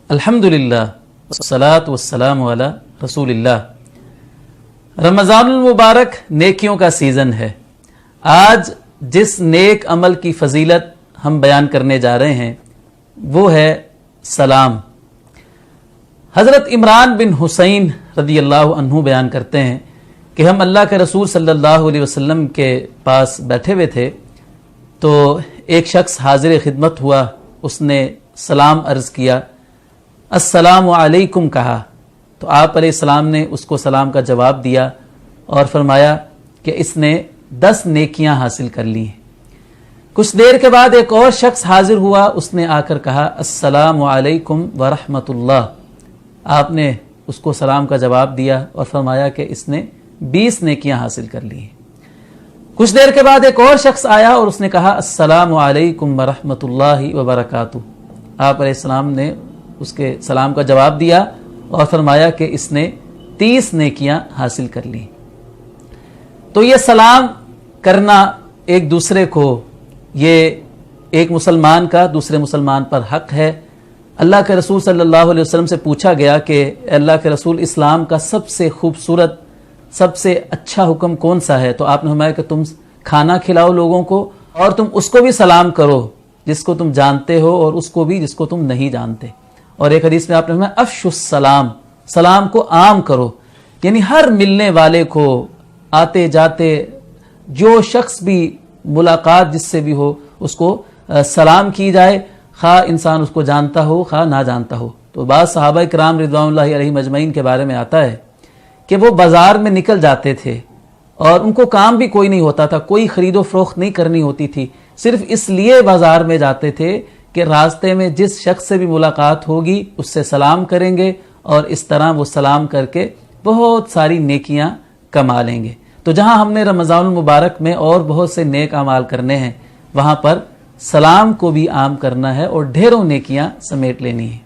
الحمدللہ والصلاۃ والسلام علی رسول اللہ۔ رمضان المبارک نیکیوں کا سیزن ہے۔ آج جس نیک عمل کی فضیلت ہم بیان کرنے جا رہے ہیں وہ ہے سلام۔ حضرت عمران بن حسین رضی اللہ عنہ بیان کرتے ہیں کہ ہم اللہ کے رسول صلی اللہ علیہ وسلم کے پاس بیٹھے ہوئے تھے تو ایک شخص حاضر خدمت ہوا، اس نے سلام عرض کیا، السلام علیکم کہا، تو آپ علیہ السلام نے اس کو سلام کا جواب دیا اور فرمایا کہ اس نے 10 نیکیاں حاصل کر لی ہیں۔ کچھ دیر کے بعد ایک اور شخص حاضر ہوا، اس نے آ کر کہا السلام علیکم ورحمۃ اللہ، آپ نے اس کو سلام کا جواب دیا اور فرمایا کہ اس نے 20 نیکیاں حاصل کر لی ہیں۔ کچھ دیر کے بعد ایک اور شخص آیا اور اس نے کہا السلام علیکم ورحمۃ اللہ وبرکاتہ، آپ علیہ السلام نے اس کے سلام کا جواب دیا اور فرمایا کہ اس نے 30 نیکیاں حاصل کر لی۔ تو یہ سلام کرنا ایک دوسرے کو، یہ ایک مسلمان کا دوسرے مسلمان پر حق ہے۔ اللہ کے رسول صلی اللہ علیہ وسلم سے پوچھا گیا کہ اللہ کے رسول اسلام کا سب سے خوبصورت، سب سے اچھا حکم کون سا ہے؟ تو آپ نے فرمایا کہ تم کھانا کھلاؤ لوگوں کو اور تم اس کو بھی سلام کرو جس کو تم جانتے ہو اور اس کو بھی جس کو تم نہیں جانتے۔ اور ایک حدیث میں آپ نے فرمایا افشوا السلام، سلام کو عام کرو، یعنی ہر ملنے والے کو، آتے جاتے جو شخص بھی ملاقات جس سے بھی ہو اس کو سلام کی جائے، خواہ انسان اس کو جانتا ہو خواہ نہ جانتا ہو۔ تو بعض صحابہ کرام رضوان اللہ علیہم اجمعین کے بارے میں آتا ہے کہ وہ بازار میں نکل جاتے تھے اور ان کو کام بھی کوئی نہیں ہوتا تھا، کوئی خرید و فروخت نہیں کرنی ہوتی تھی، صرف اس لیے بازار میں جاتے تھے کہ راستے میں جس شخص سے بھی ملاقات ہوگی اس سے سلام کریں گے اور اس طرح وہ سلام کر کے بہت ساری نیکیاں کما لیں گے۔ تو جہاں ہم نے رمضان المبارک میں اور بہت سے نیک اعمال کرنے ہیں، وہاں پر سلام کو بھی عام کرنا ہے اور ڈھیروں نیکیاں سمیٹ لینی ہیں۔